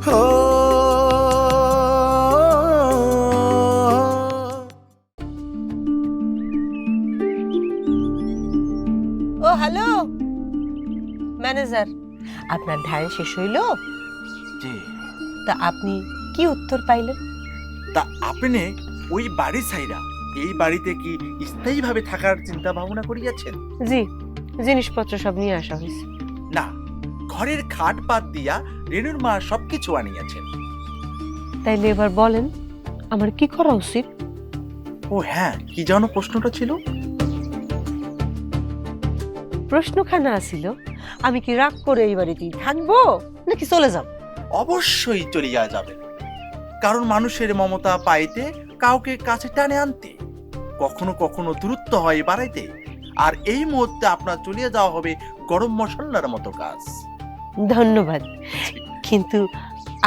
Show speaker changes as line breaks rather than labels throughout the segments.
ও hello manager, আপনার ঢাল শেষ হইল?
জি।
তা আপনি কি উত্তর পাইলেন?
তা আপনি ওই বাড়ি ছাইরা এই বাড়িতে কি স্থায়ীভাবে থাকার চিন্তা ভাবনা করিয়াছেন?
জি, জিনিসপত্র সব নিয়ে আসা হয়েছে।
না, ঘরের খাট বাদ দিয়া রেণুর মা সবকিছু আনিয়াছেন।
তাইলে এবার বলেন আমার কি করা উচিত?
ও হ্যাঁ, কি যেন প্রশ্নটা ছিল?
প্রশ্নখানা আসিল আমি কি রাগ করে এই বাড়িতেই থাকবো নাকি চলে যাব?
অবশ্যই চলিয়া যাবেন, কারণ মানুষের মমতা পাইতে কাউকে কাছে টানে আনতে কখনো কখনো দূরত্ব হয় বাড়াইতে, আর এই মুহূর্তে আপনার চলিয়া যাওয়া হবে গরম মশলার মতো কাজ।
ধন্যবাদ, কিন্তু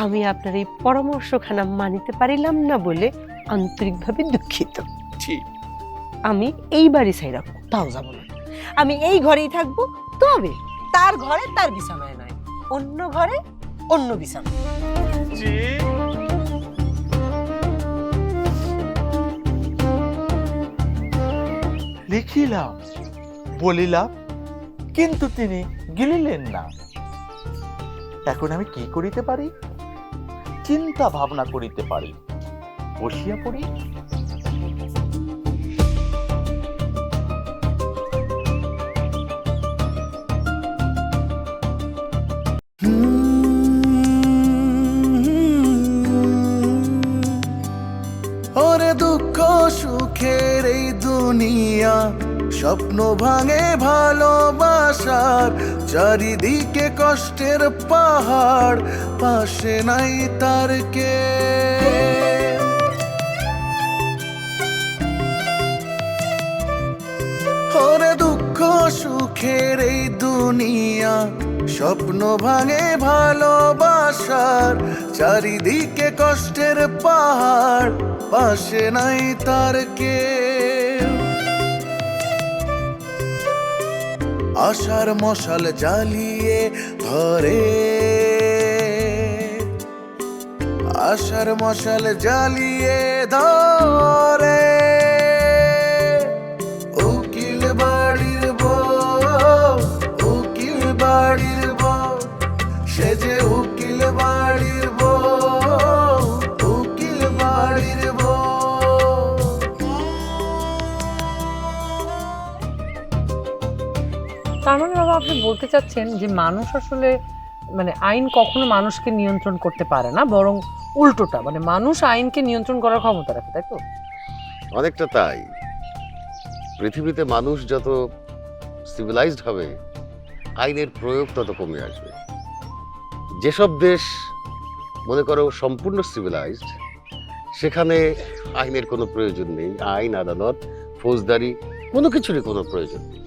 আমি আপনার এই পরামর্শখানা মানিতে পারিলাম না বলে আন্তরিকভাবে দুঃখিত।
ঠিক।
আমি এই বাড়ি ছাইরা কোথাও যাব না। আমি এই ঘরেই থাকবো, তবে তার ঘরে তার বিছানায় নয়, অন্য ঘরে অন্য বিছানা।
লিখিলাম, বলিলাম, কিন্তু তিনি গিলিলেন না। এখন আমি কি করিতে পারি? চিন্তা ভাবনা করিতে পারি। বসিয়া পড়ি।
ওরে দুঃখ সুখের এই দুনিয়া, স্বপ্ন ভাঙে ভালোবাসার, চারিদিকে কষ্টের পাহাড়, পাশে নাই তার কে। ওরে দুঃখ সুখের এই দুনিয়া, স্বপ্ন ভাঙে ভালোবাসার, চারিদিকে কষ্টের পাহাড়, পাশে নাই তার কে। আশার মশাল জ্বালিয়ে ধরে, আশার মশাল জ্বালিয়ে ধরে, উকিল বাড়ির বউ, উকিল বাড়ির বউ, সে যে উকিল বাড়ির বউ, উকিল বাড়ির বউ।
তার মানে বাবা আপনি বলতে চাচ্ছেন যে মানুষ আসলে মানে আইন কখনো মানুষকে নিয়ন্ত্রণ করতে পারে না, বরং উল্টোটা, মানে মানুষ আইনকে নিয়ন্ত্রণ করার ক্ষমতা রাখে, তাই তো?
অনেকটা তাই। পৃথিবীতে মানুষ যত সিভিলাইজড হবে আইনের প্রয়োগ তত কমে আসবে। যেসব দেশ মনে করো সম্পূর্ণ সিভিলাইজড, সেখানে আইনের কোনো প্রয়োজন নেই, আইন আদালত ফৌজদারি কোনো কিছুরই কোনো প্রয়োজন নেই।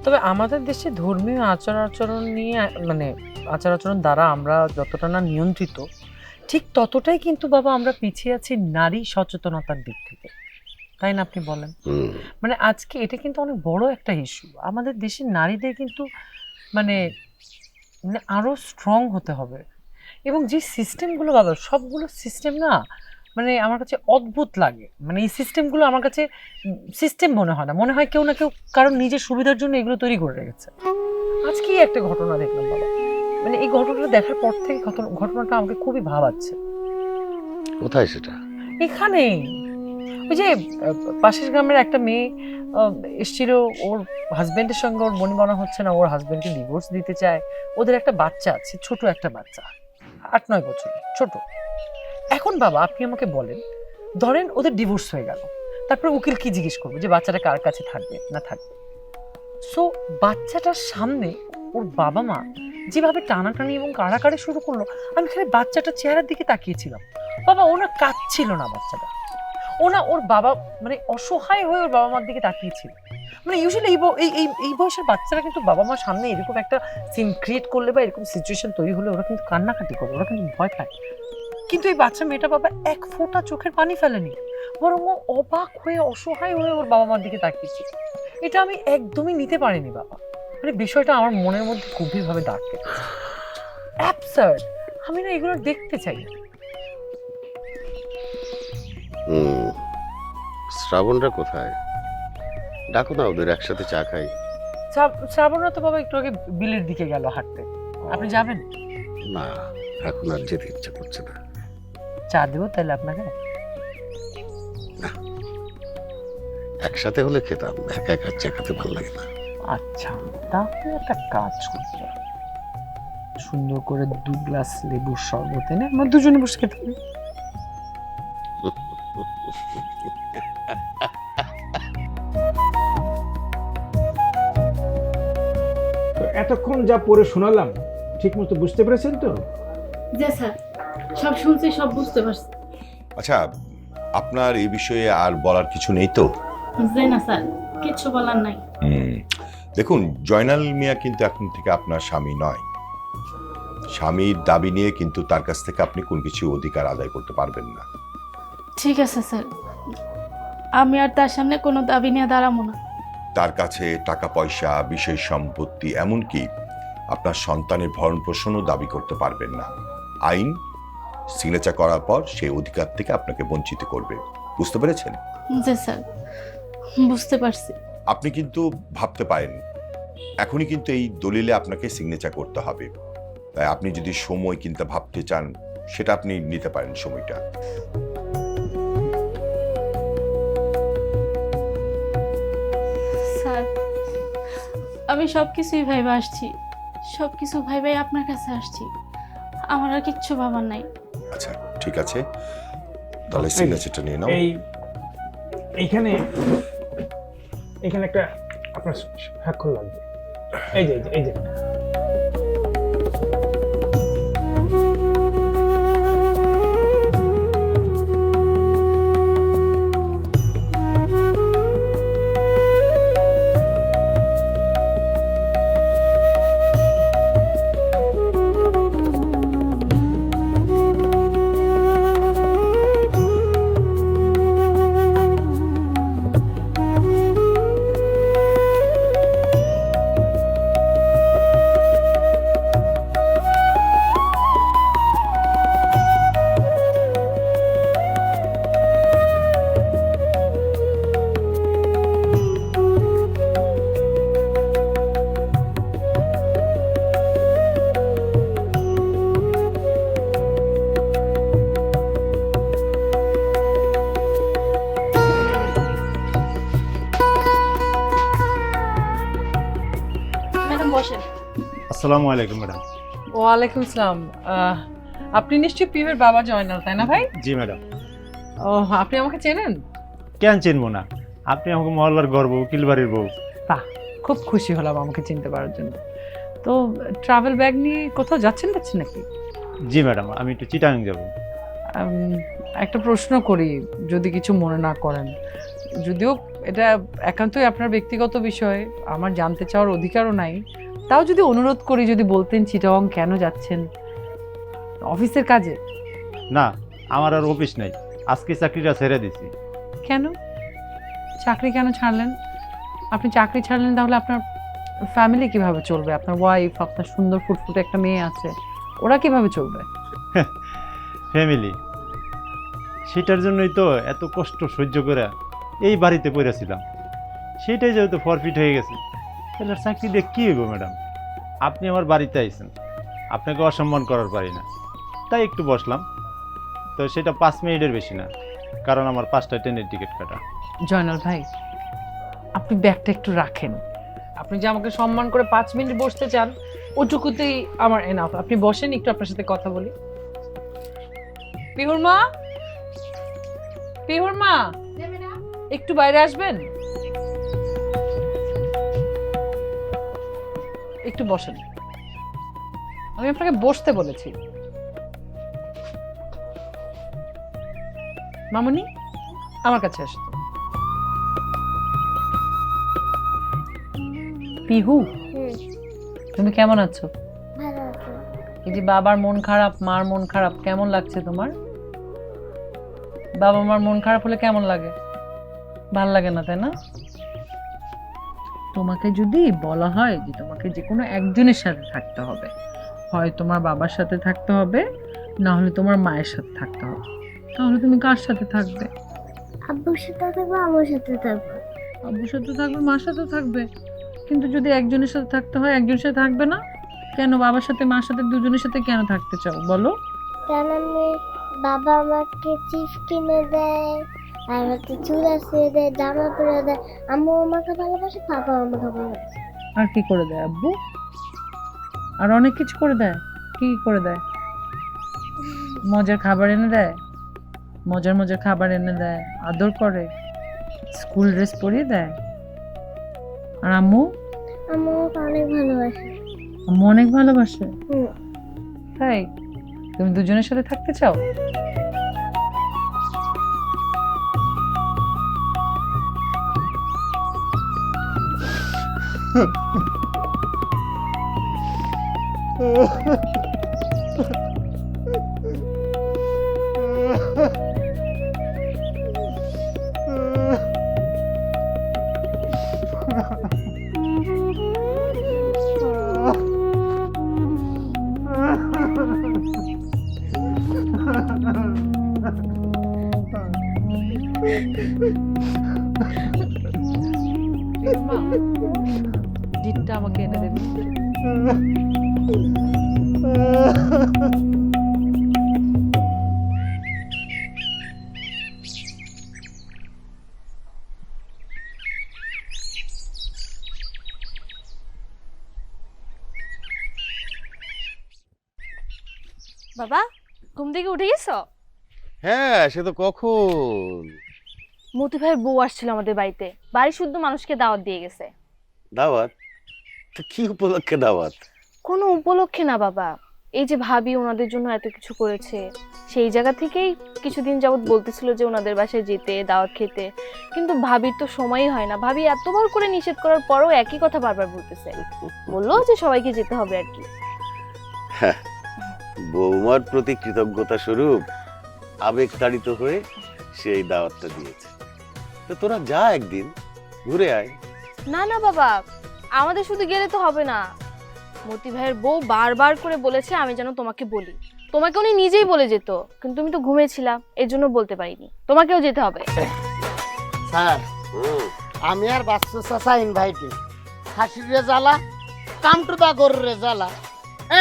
তবে আমাদের দেশে ধর্মীয় আচার আচরণ নিয়ে, মানে আচার আচরণ দ্বারা আমরা যতটা না নিয়ন্ত্রিত, ঠিক ততটাই কিন্তু বাবা আমরা পিছিয়ে আছি নারী সচেতনতার দিক থেকে, তাই না? আপনি বলেন। মানে আজকে এটা কিন্তু অনেক বড় একটা ইস্যু। আমাদের দেশের নারীদের কিন্তু মানে মানে আরো স্ট্রং হতে হবে, এবং যে সিস্টেমগুলো বাবা, সবগুলো সিস্টেম না মানে আমার কাছে অদ্ভুত লাগে। মানে এই সিস্টেমগুলো আমার কাছে সিস্টেম মনে হয় না, মনে হয় কেউ না কেউ কারণ নিজের সুবিধার জন্য এগুলো তৈরি করে রেখেছে। আজকেই একটা ঘটনা দেখলাম বাবা, মানে এই ঘটনাটা দেখার পর থেকে ঘটনাটা আমাকে খুবই ভাবাচ্ছে।
কোথায় সেটা?
এখানেই ওই যে পাশের গ্রামের একটা মেয়ে এসেছিল, ওর হাজবেন্ডের সঙ্গে ওর বনিবনা হচ্ছে না, ওর হাজবেন্ডকে ডিভোর্স দিতে চায়। ওদের একটা বাচ্চা আছে, ছোট একটা বাচ্চা, 8-9 বছর ছোট। এখন বাবা আপনি আমাকে বলেন, ধরেন ওদের ডিভোর্স হয়ে গেল, তারপরে উকিল কি জিজ্ঞেস করবে যে বাচ্চাটা কার কাছে থাকবে না থাকবে? সো বাচ্চাটার সামনে ওর বাবা মা যেভাবে টানাটানি এবং কাড়াকাড়ি শুরু করলো, আমি খালি বাচ্চাটার চেহারার দিকে তাকিয়েছিলাম। বাবা ওনা কাঁদছিল না, বাচ্চাটা ওনা ওর বাবা মানে অসহায় হয়ে ওর বাবা মার দিকে তাকিয়েছিল। মানে ইউজুয়ালি এই বয়সের বাচ্চারা কিন্তু বাবা মার সামনে এরকম একটা সিন ক্রিয়েট করলে বা এরকম সিচুয়েশন তৈরি হলে ওরা কিন্তু কান্নাকাটি করে, ওরা কিন্তু ভয় পায়। কিন্তু এই বাচ্চা মেয়েটা বাবা এক ফোঁটা চোখের পানি ফেলেনি, বরং ও অবাক হয়ে অসহায় হয়ে ওর বাবা মার দিকে তাকিয়েছে। এটা আমি একদমই নিতে পারিনি বাবা, মানে বিষয়টা আমার মনের মধ্যে গভীরভাবে দাগ কেটেছে। অ্যাবসার্ড। আমি না এগুলো দেখতে চাই না।
শ্রাবণরা কোথায়? ডাকো না ওদের, একসাথে চা খাই।
শ্রাবণরা তো বাবা একটু আগে বিলের দিকে গেল হাঁটতে। আপনি যাবেন?
না, এখন আর যেতে ইচ্ছা করছে না।
চা দেবো তাহলে আপনাকে?
একসাথে হলে খেতাম, একা একা চা খেতে ভালো লাগে না।
আচ্ছা, তাহলে একটা কাজ করতে হবে, সুন্দর করে 2 গ্লাস লেবুর শরবত এনে আমরা দুজনে বসে খেতে পারি।
তো এতক্ষণ যা পড়ে শোনালাম ঠিক মতো বুঝতে পেরেছেন তো?
জি স্যার, সব শুনছি, সব বুঝতে পারছি।
আচ্ছা, আপনার এই বিষয়ে আর বলার কিছু নেই তো?
জি না স্যার, কিচ্ছু বলার নাই।
দেখুন, জয়নাল মিয়া কিন্তু এখন থেকে আপনার স্বামী নয়। স্বামীর দাবি নিয়ে কিন্তু তার কাছ থেকে আপনি কোন কিছু অধিকার আদায় করতে পারবেন না।
ঠিক আছে স্যার, আমি আর তার সামনে কোনো দাবি নিয়ে দাঁড়াবো না।
তার কাছে টাকা পয়সা, বিষয় সম্পত্তি, এমনকি আপনার সন্তানের ভরণ পোষণও দাবি করতে পারবেন না। আইন সিগনেচার করার পর সেই অধিকার থেকে আপনাকে বঞ্চিত করবে। বুঝতে পেরেছেন?
জি স্যার, বুঝতে পারছি।
আপনি কিন্তু ভাবতে পারেন, এখনই কিন্তু এই দলিলে আপনাকে সিগনেচার করতে হবে। তাই আপনি যদি সময় কিনতে ভাবতে চান, সেটা আপনি নিতে পারেন সময়টা।
স্যার, আমি সবকিছুই ভাইবা আসছি, সবকিছু ভাইবাই আপনার কাছে আসছি। আমার আর কিচ্ছু ভাবার নাই।
আচ্ছা, ঠিক আছে, তাহলে সিগনেচারটা নিয়ে নাও।
এইখানে একটা আপনার স্বাক্ষর লাগবে। এই যে
ম্যাডাম বসেন।
আসসালামু আলাইকুম ম্যাডাম।
ওয়ালাইকুম আসসালাম। আপনি নিশ্চয়ই পিউয়ের বাবা জয়নাল, তাই না ভাই?
জি ম্যাডাম।
ও, আপনি আমাকে চেনেন?
কেন চিনবো না, আপনি আমাকে মহল্লার গর্ব, উকিল বাড়ির বউ।
বাহ, খুব খুশি হলাম আমাকে চিনতে পারার জন্য। তো ট্রাভেল ব্যাগ নিয়ে কোথাও যাচ্ছেন নাকি?
জি ম্যাডাম, আমি একটু চিটাগাং যাব।
একটা প্রশ্ন করি, যদি কিছু মনে না করেন। যদিও এটা একান্তই আপনার ব্যক্তিগত বিষয়, আমার জানতে চাওয়ার অধিকারও নাই, তাও যদি অনুরোধ করি, যদি বলতেন চিটাগং কেন যাচ্ছেন? অফিসের কাজে?
না, আমার আর অফিস নাই, আজকে চাকরিটা ছেড়ে দিছি।
কেন চাকরি কেন ছাড়লেন? আপনি চাকরি ছাড়লেন তাহলে আপনার ফ্যামিলি কিভাবে চলবে? আপনার ওয়াইফ, আপনার সুন্দর ফুটফুটে একটা মেয়ে আছে, ওরা কিভাবে চলবে?
ফ্যামিলি, সেটার জন্যই তো এত কষ্ট সহ্য করে এই বাড়িতে পড়েছিলাম। সেটাই যেহেতু ফরফিট হয়ে গেছে, তাহলে আর চাকরি দিয়ে কী হইব ম্যাডাম? আপনি আমার বাড়িতে আইছেন, আপনাকে অসম্মান করার পারি না, তাই একটু বসলাম। তো সেটা 5 মিনিটের বেশি না, কারণ আমার 5টা ট্রেনের টিকিট কাটা।
জয়নাল ভাই, আপনি ব্যাগটা একটু রাখেন। আপনি যে আমাকে সম্মান করে 5 মিনিট বসতে চান, ওটুকুতেই আমার এনাফ। আপনি বসেন, একটু আপনার সাথে কথা বলি। পিহুর মা, একটু বাইরে আসবেন? একটু বসেন, আমি আপনাকে বসতে বলেছি। মামুনি, আমার কাছে আসতো। পিহু, তুমি কেমন আছো?
ভালো আছি।
এই যে বাবার মন খারাপ, মার মন খারাপ, কেমন লাগছে তোমার? বাবা মার মন খারাপ হলে কেমন লাগে? ভাল লাগে না, তাই না? তোমাকে যদি বলা হয় যে তোমাকে যে কোনো একজনের সাথে থাকতে হবে, হয় তোমার বাবার সাথে থাকতে হবে, না হলে তোমার মায়ের সাথে থাকতে হবে। তাহলে তুমি কার সাথে থাকবে?
আব্বুর সাথে থাকবো, আমার সাথে থাকবো।
আব্বুর সাথে থাকবে, মার সাথেও থাকবে। কিন্তু যদি একজনের সাথে থাকতে হয়, একজনের সাথে থাকবে না কেন? বাবার সাথে মার সাথে দুজনের সাথে কেন থাকতে চাও বলো?
কারণ আমি বাবা আমাকে চিপস কিনে দেয়, আর হচ্ছে চুল আসিয়ে দেয়, জামা পরে দেয়। আম্মু আমাকে ভালোবাসে, বাবা আমাকে ভালোবাসে।
আর কি করে দেয় আব্বু? আর অনেক কিছু করে দেয়। কি কি করে দেয়? মজার খাবার এনে দেয়, মজার মজার খাবার এনে দেয়, আদর করে, স্কুল ড্রেস পরিয়ে দেয়। আর আম্মু?
আম্মু আমাকে অনেক ভালোবাসে।
আম্মু অনেক ভালোবাসে?
হুম।
তাই তুমি দুজনের সাথে থাকতে চাও? ডিটটা আমাকে এনে দেবে।
বাবা, ঘুম থেকে উঠে গেছো?
হ্যাঁ, সে তো কখন।
মতি ভাইয়ের বউ আসছিল আমাদের বাড়িতে, বাড়ি শুদ্ধ মানুষকে দাওয়াত দিয়ে গেছে।
দাওয়াত? তো কি উপলক্ষে দাওয়াত?
কোনো উপলক্ষে না বাবা, এই যে ভাবি ওনাদের জন্য এত কিছু করেছে, সেই জায়গা থেকেই কিছুদিন যাবত বলতেছিল যে ওনাদের বাসায় যেতে, দাওয়াত খেতে। কিন্তু ভাবির তো সময়ই হয় না। ভাবি এতবার করে নিষেধ করার পরও একই কথা বারবার বলতেছে। বললো যে সবাইকে যেতে হবে আর কি।
বৌমার প্রতি কৃতজ্ঞতা স্বরূপ আবেগ তাড়িত হয়ে সেই দাওয়াতটা দিয়েছে। তো তোরা যা, একদিন ঘুরে আয়।
না না বাবা, আমাদের শুধু গেলে তো হবে না। মতি ভাইয়ের বউ বারবার করে বলেছে আমি যেন তোমাকে বলি। তোমাকে উনি নিজেই বলে যেত, কিন্তু তুমি তো ঘুমিয়েছিলা, এর জন্য বলতে পারিনি। তোমাকেও যেতে হবে।
স্যার, আমি আর বাচ্চু চাচা ইনভাইটেড। খাসির রেজালা, কামটুদা গরুর রেজালা,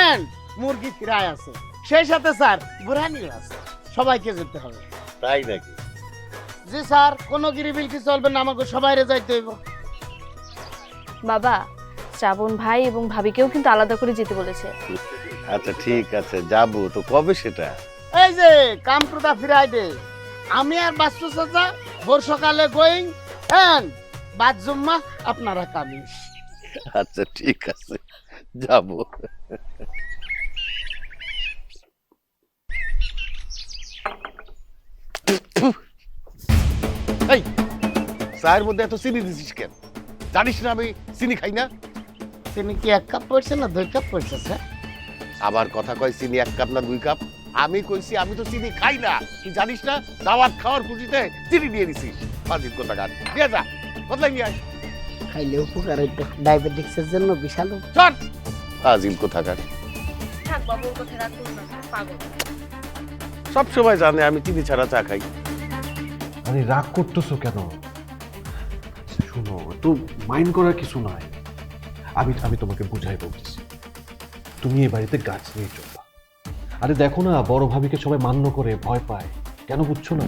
এন্ড মুরগি ফিরায় আছে। সেই সাথে স্যার বুড়ানিও আছে। সবাইকে যেতে হবে।
তাই নাকি?
জি স্যার, কোনো গিরিবিল কি চলবে না, আমাকে সবাইরে যাইতে হইব।
বাবা, শ্রাবণ ভাই এবং ভাবিকেও কিন্তু আলাদা করে যেতে বলেছে।
আচ্ছা ঠিক আছে, যাবো। তো কবে সেটা?
এই যে কামটুদা ফ্রাইডে, আমি আর বাচ্চু চাচা ভোর সকালে গোয়িং, এন্ড বাদ জুম্মা আপনারা কামিং।
আচ্ছা ঠিক আছে, যাবো। এই চায়ের মধ্যে এত চিনি দিছিস কেন? জানিস না আমি চিনি খাই না?
চিনি কি 1 কাপ পড়ছে না 2 কাপ পড়ছে স্যার?
আবার কথা কয় চিনি 1 কাপ না 2 কাপ? আমি কইছি আমি তো চিনি খাই না। তুই জানিস না দাওয়াত খাওয়ার খুশিতে চিনি দিয়ে দিছিস। ফাজিল কথা গান দিয়ে যা, বদলাই নিয়ে আয়।
খাইলে উপকার হইতো, ডায়াবেটিক্সের জন্য বিশাল।
চট ফাজিল কথা গান।
থাক বাবা, ওর কথা রাখো না, পাগল।
সব সময় জানে আমি চিনি ছাড়া চা খাই।
আরে রাগ করতেছো কেন? শুনো, তো মাইন্ড করার কিছু নয়। আমি তোমাকে বুঝাই বলতেছি, তুমি এই বাড়িতে গাছ নিয়ে চলবা। আরে দেখো না, বড় ভাবিকে সবাই মান্য করে, ভয় পায়। কেন বুঝছো না?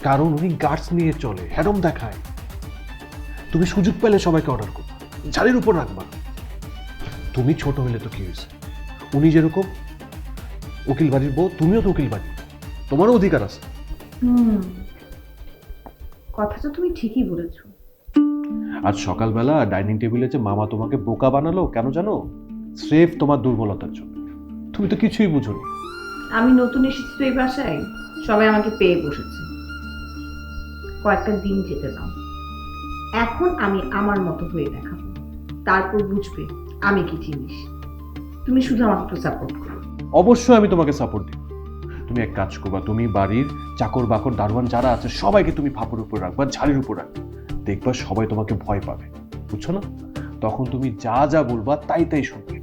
কারণ উনি গাছ নিয়ে চলে, হ্যাডম দেখায়। তুমি সুযোগ পেলে সবাইকে অর্ডার করবা, ঝাড়ির উপর রাখবা। তুমি ছোট হলে তো কি হয়েছে? উনি যেরকম উকিল বাড়ির বউ, তুমিও তো উকিল বাড়ি, তোমারও অধিকার আছে।
কথাটা তুমি ঠিকই বলেছো।
আজ সকালবেলা ডাইনিং টেবিলে যে মামা তোমাকে বোকা বানালো, কেন জানো? স্রেফ তোমার দুর্বলতার জন্য। তুমি তো কিছুই বুঝোনি।
আমি নতুন এসেছি তো এই বাসায়, সবাই আমাকে পেয়ে বসেছে। কয়েকটা দিন যেতে দাও, এখন আমি আমার মতো হয়ে দেখাবো, তারপর বুঝবে আমি কি জিনিস। তুমি শুধু আমাকে একটু সাপোর্ট করো।
অবশ্যই আমি তোমাকে সাপোর্ট দিই। তুমি এক কাজ করবা, তুমি বাড়ির চাকর বাকর দারোয়ান যারা আছে সবাইকে তুমি ফাঁপের উপর রাখবা, ঝাড়ির উপর রাখবা। দেখবা সবাই তোমাকে ভয় পাবে, বুঝছো না? তখন তুমি যা যা বলবা তাই তাই শুনবে।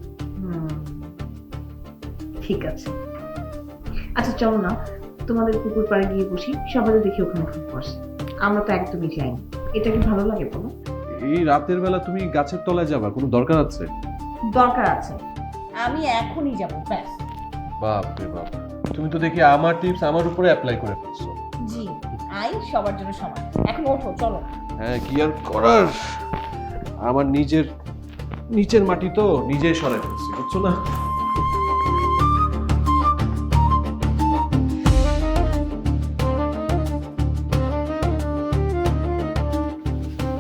ঠিক আছে, আচ্ছা চলো না তোমাদের পুকুর পাড়ে গিয়ে বসি, সবাই দেখি ওখানে খুব বসে। আমরা তো একদমই যাইনি, এটা কি ভালো লাগে বলো?
এই রাতের বেলা তুমি গাছের তলায় যাবা, কোনো দরকার আছে?
দরকার আছে, আমি এখনই যাবো, ব্যাস।
বাপ রে বাপ, তুমি তো দেখি আমার টিপস আমার উপরে অ্যাপ্লাই করে ফেলছো।
জি, আইন সবার জন্য সমান। এখন ওঠো, চলো।
হ্যাঁ, কি আর করার, আমার নিচের মাটি তো নিজেই সরাই ফেলছি, বুঝছো না?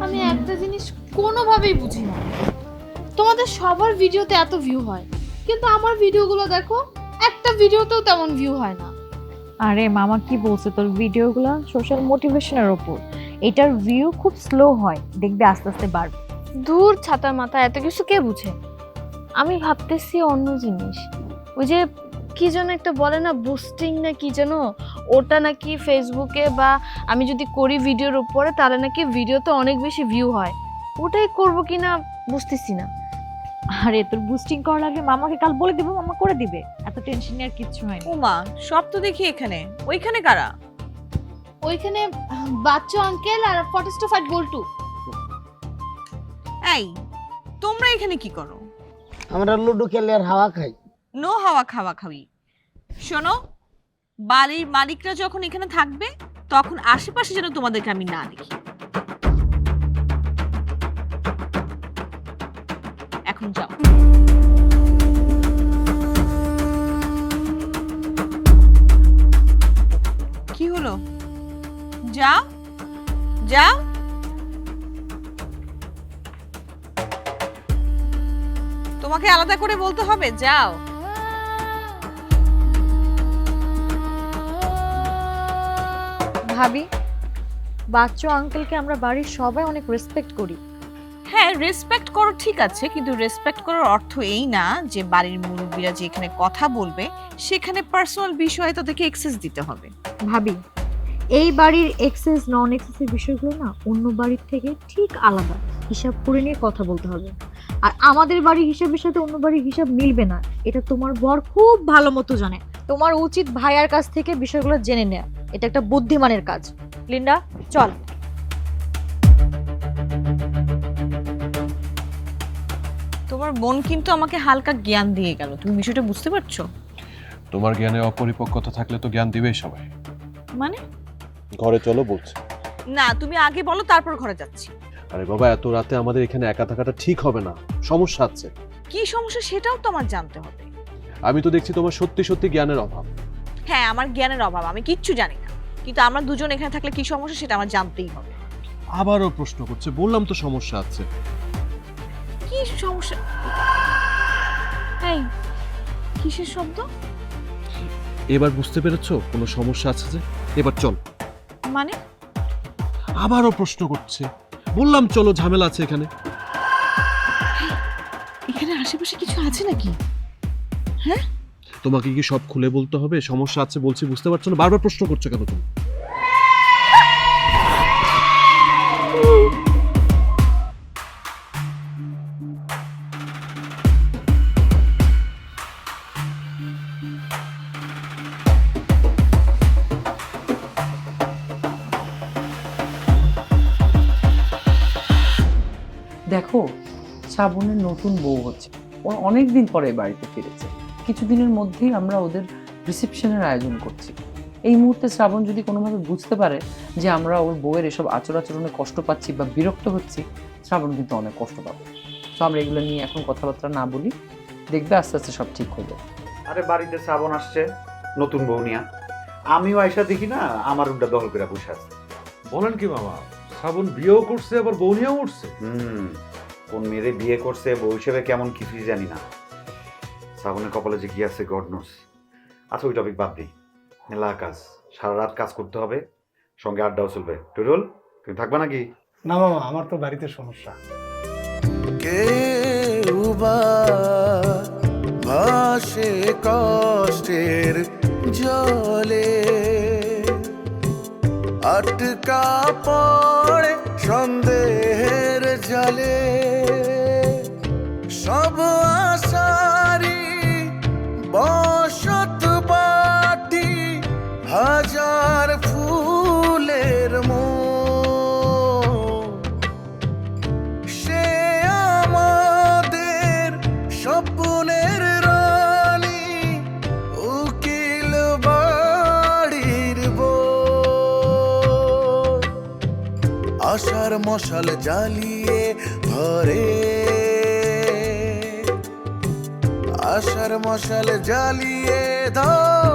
আমি একটা জিনিস কোনোভাবেই বুঝি না, তোমাদের সবার ভিডিওতে এত ভিউ হয়, কিন্তু আমার ভিডিওগুলো দেখো, একটা ভিডিওতেও তেমন ভিউ হয় না।
আরে মামা কি বলছে, তোর ভিডিওগুলো সোশ্যাল মোটিভেশনের ওপর, এটার ভিউ খুব স্লো হয়, দেখবে আস্তে আস্তে বাড়বে।
দূর ছাতার মাথা, এত কিছু কে বুঝে? আমি ভাবতেছি অন্য জিনিস, ওই যে কি যেন একটা বলে না, বুস্টিং না কি যেন, ওটা নাকি ফেসবুকে বা আমি যদি করি ভিডিওর উপরে তাহলে নাকি ভিডিওতে অনেক বেশি ভিউ হয়, ওটাই করব কিনা বুঝতেছি না।
আরে তোর বুস্টিং করা লাগলে মামাকে কাল বলে দিব, মামা করে দিবে, এত টেনশন আর কিচ্ছু হয় না।
ওমা, সব তো দেখি এখানে, ওইখানে কারা?
ওইখানে বাচ্চু আঙ্কেল আর ফটোস্টোফাইট গোল্টু।
এই, তোমরা এখানে কি করো?
আমরা লুডো খেলে আর হাওয়া খাই।
নো হাওয়া খাওয়া খাওয়ি। শোনো, বাড়ির মালিকরা যখন এখানে থাকবে তখন আশেপাশে যেন তোমাদেরকে আমি না দেখি। এখন যাও। কি হলো? যাও যাও। তোমাকে আলাদা করে বলতে হবে, যাও।
ভাবি, বাচ্চু আঙ্কেলকে আমরা বাড়ির সবাই অনেক রেসপেক্ট করি।
হ্যাঁ, রেসপেক্ট করো, ঠিক আছে, কিন্তু রেসপেক্ট করার অর্থ এই না যে বাড়ির মুরব্বীরা যেখানে কথা বলবে সেখানে পার্সোনাল বিষয়ে তাদেরকে অ্যাক্সেস দিতে হবে।
ভাবি, এই বাড়ির এক্সেস নন এক্সেসের বিষয়গুলো না অন্য বাড়ির থেকে ঠিক আলাদা, হিসাব করে নিয়ে কথা বলতে হবে। আর আমাদের বাড়ির হিসাবের সাথে অন্য বাড়ির হিসাব মিলবে না, এটা তোমার বর খুব ভালো মতো জানে। তোমার উচিত ভাইয়ার কাছ থেকে বিষয়গুলো জেনে নেওয়া, এটা একটা বুদ্ধিমানের কাজ। লিন্ডা, চল।
তোমার বোন কিন্তু আমাকে হালকা জ্ঞান দিয়ে গেল, তুমি বিষয়টা বুঝতে পারছো?
তোমার জ্ঞানে অপরিপক্কতা থাকলে তো জ্ঞান দিবেই সবাই।
মানে?
ঘরে চলো বলছে।
না, তুমি আগে বলো, তারপর ঘরে যাচ্ছি।
আরে বাবা, এত রাতে আমাদের এখানে একা থাকাটা ঠিক হবে না, সমস্যা আছে।
কি সমস্যা সেটাও তো আমার জানতে হবে।
আমি তো দেখছি তোমার সত্যি সত্যি জ্ঞানের অভাব।
হ্যাঁ, আমার জ্ঞানের অভাব, আমি কিচ্ছু জানি না, কিন্তু আমরা দুজন এখানে থাকলে কি সমস্যা সেটা আমার জানতেই হবে।
আবারও প্রশ্ন করছে, বললাম তো সমস্যা আছে।
কি সমস্যা? এই, কিসের শব্দ?
এবার বুঝতে পেরেছো কোনো সমস্যা আছে যে? এবার চল।
মানে?
আবারও প্রশ্ন করছে, বললাম চলো, ঝামেলা আছে এখানে।
এখানে আশেপাশে কিছু আছে নাকি? হ্যাঁ,
তোমাকে কি সব খুলে বলতে হবে? সমস্যা আছে বলছি, বুঝতে পারছো না? বারবার প্রশ্ন করছো কেন তুমি?
দেখো, শ্রাবণের নতুন বউ হচ্ছে, ও অনেক দিন পরে বাড়িতে ফিরেছে, কিছুদিনের মধ্যেই আমরা ওদের রিসেপশনের আয়োজন করছি। এই মুহূর্তে শ্রাবণ যদি কোনোভাবে বুঝতে পারে যে আমরা ওর বউয়ের এসব আচরণে কষ্ট পাচ্ছি বা বিরক্ত হচ্ছি, শ্রাবণ কিন্তু অনেক কষ্ট পাবে। তো আমরা এগুলো নিয়ে এখন কথাবার্তা না বলি, দেখবে আস্তে আস্তে সব ঠিক হয়ে যাবে।
আরে বাড়িতে শ্রাবণ আসছে নতুন বউ নিয়া, আমিও আইসা দেখি না আমার উল্টা দখল করে বসে আছে।
বলেন কি মামা, শ্রাবণ বিয়েও করছে আবার বউ নিয়েও উঠছে?
কোন মেয়েরে বিয়ে করছে বউ হিসেবে কেমন কিছুই জানি না। শ্রাবণের কপালে যে কি আছে গড নোস। আচ্ছা, ওই টপিক বাদ দিই। মেলা কাজ, সারা রাত কাজ করতে হবে, সঙ্গে আড্ডাও চলবে। টুরুল, তুমি থাকবা নাকি?
না মামা, আমার তো বাড়িতে সমস্যা।
কেউ বা ভাসে কষ্টের জলে, আটকা পড়ে সন্দেহের জালে, সব আশারি বশ হাজার ফুলের সে আমাদের স্বপ্নের রানী, উকিল বাড়ির বউ। আশার মশাল জ্বালিয়ে ঘরে, আশার মশাল জ্বালিয়ে ধর